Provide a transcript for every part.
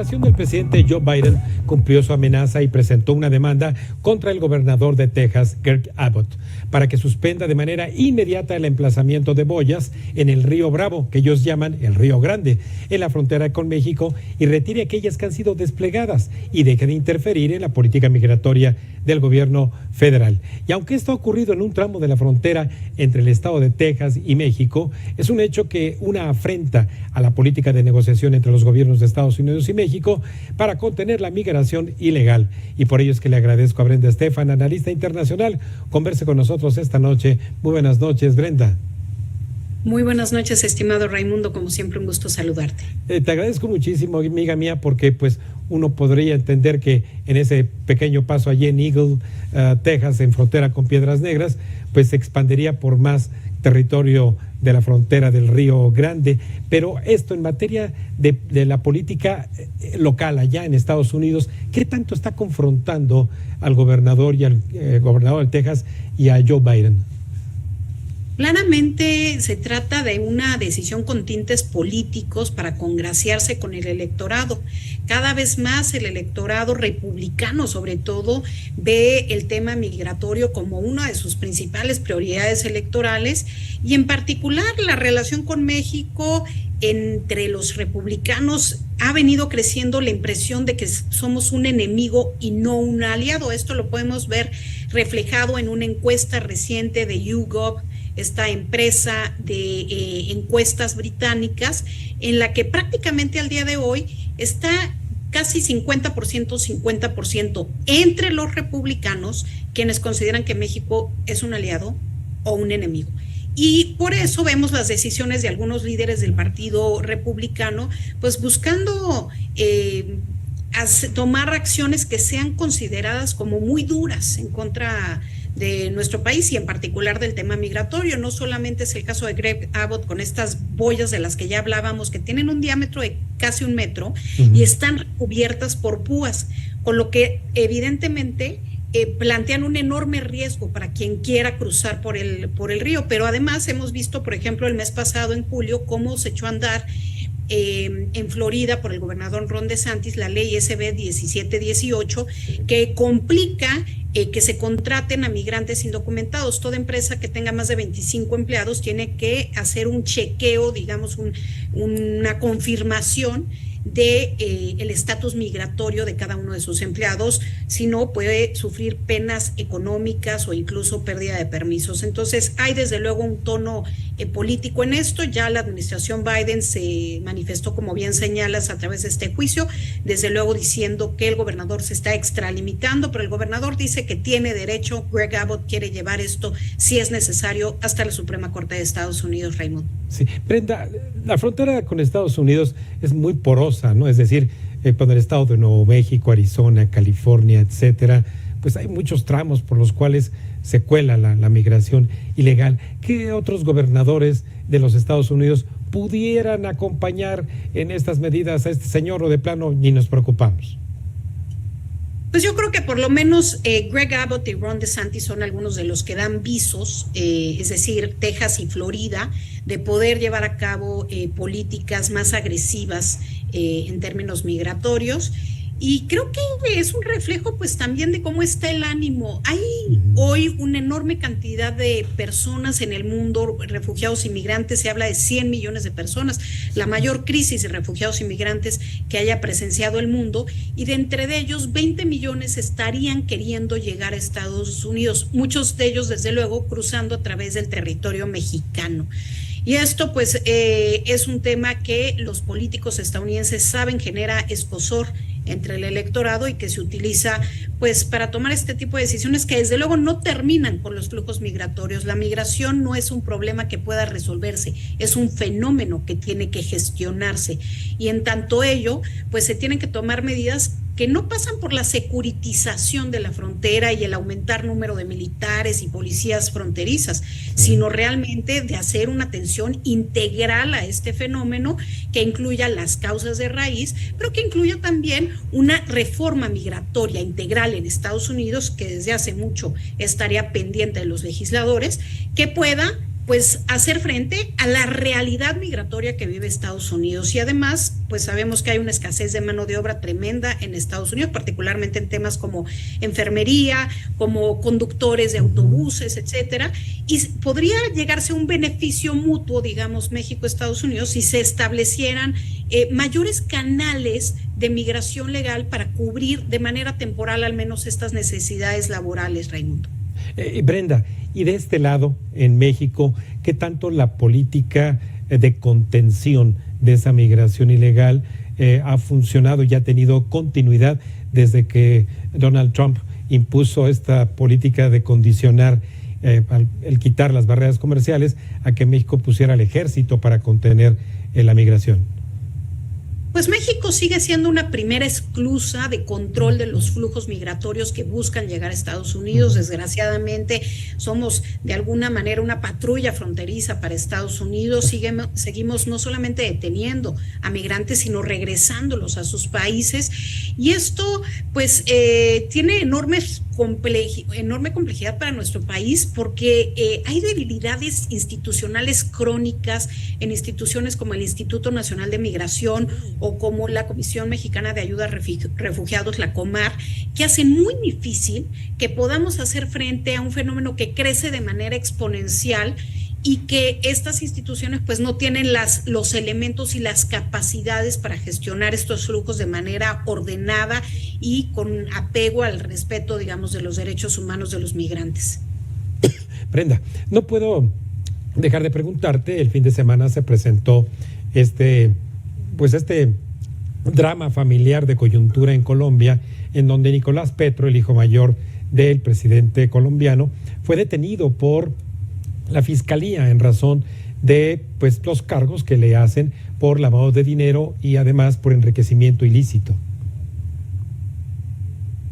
administración del presidente Joe Biden cumplió su amenaza y presentó una demanda contra el gobernador de Texas, Greg Abbott, para que suspenda de manera inmediata el emplazamiento de boyas en el río Bravo, que ellos llaman el Río Grande, en la frontera con México, y retire aquellas que han sido desplegadas y deje de interferir en la política migratoria del gobierno federal. Y aunque esto ha ocurrido en un tramo de la frontera entre el estado de Texas y México, es un hecho que una afrenta a la política de negociación entre los gobiernos de Estados Unidos y México para contener la migración ilegal. Y por ello es que le agradezco a Brenda Estefan, analista internacional, converse con nosotros esta noche. Muy buenas noches, Brenda. Muy buenas noches, estimado Raimundo, como siempre un gusto saludarte. Te agradezco muchísimo, amiga mía, porque pues uno podría entender que en ese pequeño paso allí en Eagle, Texas, en frontera con Piedras Negras, pues se expandería por más territorio de la frontera del Río Grande, pero esto en materia de la política local allá en Estados Unidos, ¿qué tanto está confrontando al gobernador y al gobernador de Texas y a Joe Biden? Claramente se trata de una decisión con tintes políticos para congraciarse con el electorado. Cada vez más el electorado republicano, sobre todo, ve el tema migratorio como una de sus principales prioridades electorales y en particular la relación con México entre los republicanos ha venido creciendo la impresión de que somos un enemigo y no un aliado. Esto lo podemos ver reflejado en una encuesta reciente de YouGov, esta empresa de encuestas británicas, en la que prácticamente al día de hoy está casi 50% entre los republicanos, quienes consideran que México es un aliado o un enemigo. Y por eso vemos las decisiones de algunos líderes del Partido Republicano, pues buscando tomar acciones que sean consideradas como muy duras en contra de nuestro país y en particular del tema migratorio. No solamente es el caso de Greg Abbott con estas boyas de las que ya hablábamos, que tienen un diámetro de casi 1 metro y están cubiertas por púas, con lo que evidentemente plantean un enorme riesgo para quien quiera cruzar por el río. Pero además hemos visto, por ejemplo, el mes pasado, en julio, cómo se echó a andar en Florida por el gobernador Ron DeSantis la ley SB 1718, que complica que se contraten a migrantes indocumentados. Toda empresa que tenga más de 25 empleados tiene que hacer un chequeo, digamos, una confirmación de el estatus migratorio de cada uno de sus empleados, si no puede sufrir penas económicas o incluso pérdida de permisos. Entonces hay desde luego un tono político en esto. Ya la administración Biden se manifestó, como bien señalas, a través de este juicio, desde luego diciendo que el gobernador se está extralimitando, pero el gobernador dice que tiene derecho. Greg Abbott quiere llevar esto, si es necesario, hasta la Suprema Corte de Estados Unidos, Raimundo. Sí, Brenda, la frontera con Estados Unidos es muy porosa, ¿no? Es decir, con el estado de Nuevo México, Arizona, California, etcétera, pues hay muchos tramos por los cuales se cuela la migración ilegal. ¿Qué otros gobernadores de los Estados Unidos pudieran acompañar en estas medidas a este señor, o de plano ni nos preocupamos? Pues yo creo que por lo menos Greg Abbott y Ron DeSantis son algunos de los que dan visos, es decir, Texas y Florida, de poder llevar a cabo políticas más agresivas en términos migratorios. Y creo que es un reflejo pues también de cómo está el ánimo. Hay hoy una enorme cantidad de personas en el mundo, refugiados inmigrantes, se habla de 100 millones de personas, la mayor crisis de refugiados inmigrantes que haya presenciado el mundo, y de entre ellos 20 millones estarían queriendo llegar a Estados Unidos, muchos de ellos desde luego cruzando a través del territorio mexicano. Y esto pues es un tema que los políticos estadounidenses saben genera escozor entre el electorado y que se utiliza pues para tomar este tipo de decisiones que desde luego no terminan con los flujos migratorios. La migración no es un problema que pueda resolverse, es un fenómeno que tiene que gestionarse, y en tanto ello pues se tienen que tomar medidas que no pasan por la securitización de la frontera y el aumentar número de militares y policías fronterizas, sino realmente de hacer una atención integral a este fenómeno que incluya las causas de raíz, pero que incluya también una reforma migratoria integral en Estados Unidos, que desde hace mucho estaría pendiente de los legisladores, que pueda pues hacer frente a la realidad migratoria que vive Estados Unidos. Y además, pues sabemos que hay una escasez de mano de obra tremenda en Estados Unidos, particularmente en temas como enfermería, como conductores de autobuses, etcétera. Y podría llegarse a un beneficio mutuo, digamos, México-Estados Unidos, si se establecieran mayores canales de migración legal para cubrir de manera temporal al menos estas necesidades laborales, Raimundo. Brenda, y de este lado, en México, ¿qué tanto la política de contención de esa migración ilegal ha funcionado y ha tenido continuidad desde que Donald Trump impuso esta política de condicionar, el quitar las barreras comerciales, a que México pusiera el ejército para contener la migración? Pues México sigue siendo una primera esclusa de control de los flujos migratorios que buscan llegar a Estados Unidos. Desgraciadamente somos de alguna manera una patrulla fronteriza para Estados Unidos. Seguimos no solamente deteniendo a migrantes, sino regresándolos a sus países. Y esto pues tiene enorme complejidad para nuestro país, porque hay debilidades institucionales crónicas en instituciones como el Instituto Nacional de Migración o como la Comisión Mexicana de Ayuda a Refugiados, la COMAR, que hacen muy difícil que podamos hacer frente a un fenómeno que crece de manera exponencial y que estas instituciones pues no tienen los elementos y las capacidades para gestionar estos flujos de manera ordenada y con apego al respeto, digamos, de los derechos humanos de los migrantes. Brenda, no puedo dejar de preguntarte, el fin de semana se presentó este drama familiar de coyuntura en Colombia, en donde Nicolás Petro, el hijo mayor del presidente colombiano, fue detenido por la fiscalía en razón de los cargos que le hacen por lavado de dinero y además por enriquecimiento ilícito.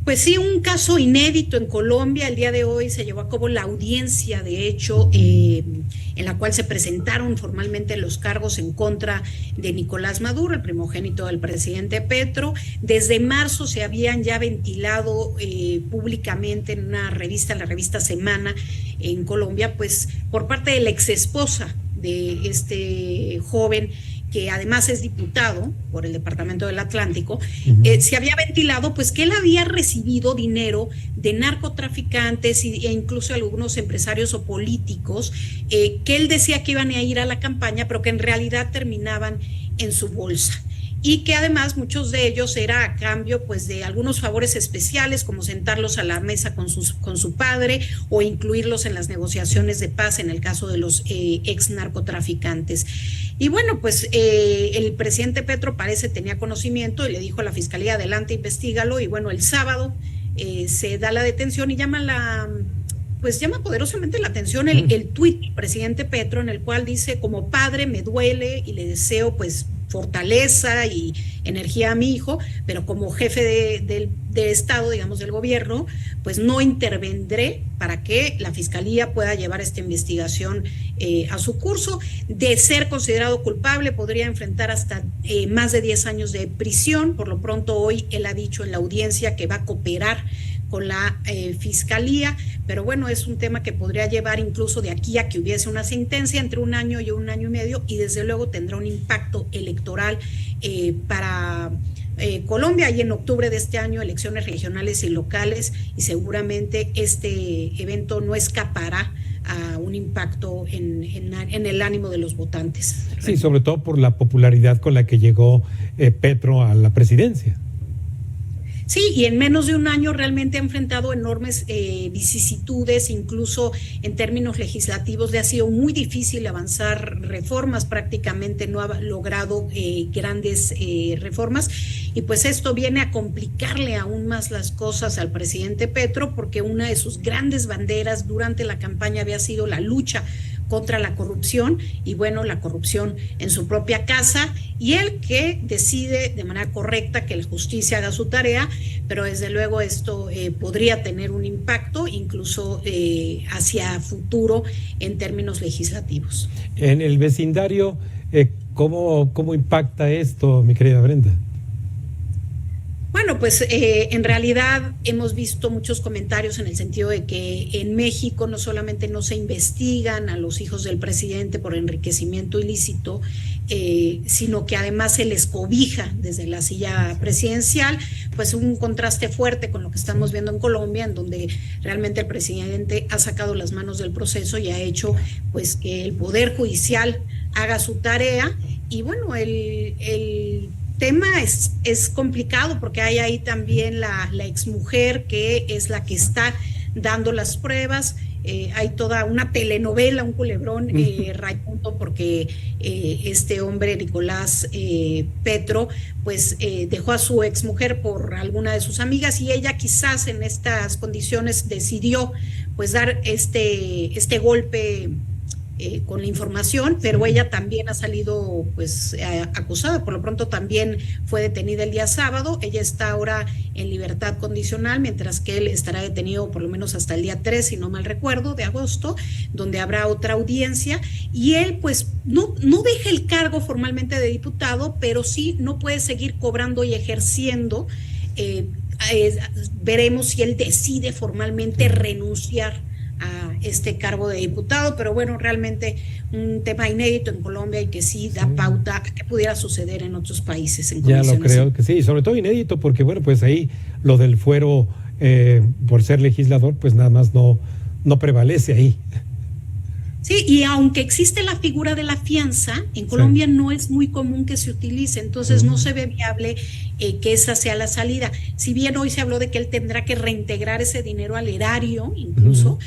Pues sí, un caso inédito en Colombia. El día de hoy se llevó a cabo la audiencia, de hecho, en la cual se presentaron formalmente los cargos en contra de Nicolás Maduro, el primogénito del presidente Petro. Desde marzo se habían ya ventilado públicamente en una revista, la revista Semana en Colombia, pues por parte de la exesposa de este joven, que además es diputado por el Departamento del Atlántico, se había ventilado pues que él había recibido dinero de narcotraficantes e incluso algunos empresarios o políticos, que él decía que iban a ir a la campaña, pero que en realidad terminaban en su bolsa. Y que además muchos de ellos era a cambio pues de algunos favores especiales, como sentarlos a la mesa con su padre o incluirlos en las negociaciones de paz en el caso de los ex narcotraficantes. Y bueno, pues el presidente Petro tenía conocimiento y le dijo a la fiscalía: adelante, investígalo. Y bueno, el sábado se da la detención y llama poderosamente la atención el tuit del presidente Petro, en el cual dice: como padre me duele y le deseo pues fortaleza y energía a mi hijo, pero como jefe de Estado, digamos, del gobierno, pues no intervendré para que la fiscalía pueda llevar esta investigación a su curso. De ser considerado culpable, podría enfrentar hasta más de 10 años de prisión. Por lo pronto, hoy él ha dicho en la audiencia que va a cooperar con la fiscalía, pero bueno, es un tema que podría llevar incluso de aquí a que hubiese una sentencia entre 1 año y 1 año y medio, y desde luego tendrá un impacto electoral para Colombia. Y en octubre de este año elecciones regionales y locales, y seguramente este evento no escapará a un impacto en el ánimo de los votantes. Sí, sobre todo por la popularidad con la que llegó Petro a la presidencia. Sí, y en menos de 1 año realmente ha enfrentado enormes vicisitudes, incluso en términos legislativos le ha sido muy difícil avanzar reformas, prácticamente no ha logrado grandes reformas, y pues esto viene a complicarle aún más las cosas al presidente Petro, porque una de sus grandes banderas durante la campaña había sido la lucha contra la corrupción, y bueno, la corrupción en su propia casa, y él que decide de manera correcta que la justicia haga su tarea, pero desde luego esto podría tener un impacto incluso hacia futuro en términos legislativos. En el vecindario, ¿cómo impacta esto, mi querida Brenda? Bueno, pues en realidad hemos visto muchos comentarios en el sentido de que en México no solamente no se investigan a los hijos del presidente por enriquecimiento ilícito, sino que además se les cobija desde la silla presidencial, pues un contraste fuerte con lo que estamos viendo en Colombia, en donde realmente el presidente ha sacado las manos del proceso y ha hecho pues que el Poder Judicial haga su tarea. Y bueno, el tema es complicado porque hay ahí también la exmujer que es la que está dando las pruebas. Hay toda una telenovela, un culebrón, Raimundo, porque este hombre, Nicolás Petro, pues dejó a su exmujer por alguna de sus amigas y ella quizás en estas condiciones decidió pues dar este golpe con la información, pero ella también ha salido pues acusada. Por lo pronto también fue detenida el día sábado. Ella está ahora en libertad condicional, mientras que él estará detenido por lo menos hasta el día 3, si no mal recuerdo, de agosto, donde habrá otra audiencia. Y él pues no deja el cargo formalmente de diputado, pero sí no puede seguir cobrando y ejerciendo. Veremos si él decide formalmente renunciar a este cargo de diputado, pero bueno, realmente un tema inédito en Colombia y que sí da pauta a que pudiera suceder en otros países. Ya lo creo que sí, sobre todo inédito porque bueno, pues ahí lo del fuero por ser legislador, pues nada más no prevalece ahí. Sí, y aunque existe la figura de la fianza, en Colombia no es muy común que se utilice, entonces no se ve viable que esa sea la salida. Si bien hoy se habló de que él tendrá que reintegrar ese dinero al erario, incluso,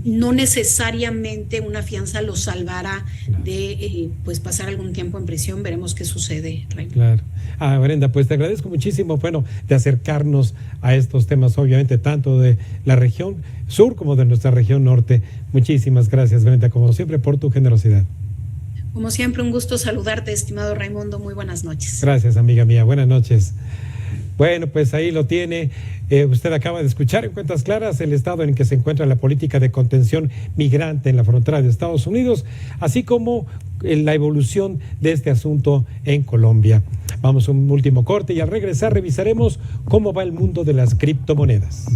no necesariamente una fianza lo salvará de pues pasar algún tiempo en prisión. Veremos qué sucede, Raymond. Claro. Brenda, pues te agradezco muchísimo, bueno, de acercarnos a estos temas, obviamente, tanto de la región sur como de nuestra región norte. Muchísimas gracias, Brenda, como siempre, por tu generosidad. Como siempre, un gusto saludarte, estimado Raimundo. Muy buenas noches. Gracias, amiga mía. Buenas noches. Bueno, pues ahí lo tiene. Usted acaba de escuchar en Cuentas Claras el estado en el que se encuentra la política de contención migrante en la frontera de Estados Unidos, así como la evolución de este asunto en Colombia. Vamos a un último corte y al regresar revisaremos cómo va el mundo de las criptomonedas.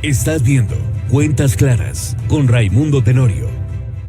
Estás viendo Cuentas Claras con Raimundo Tenorio.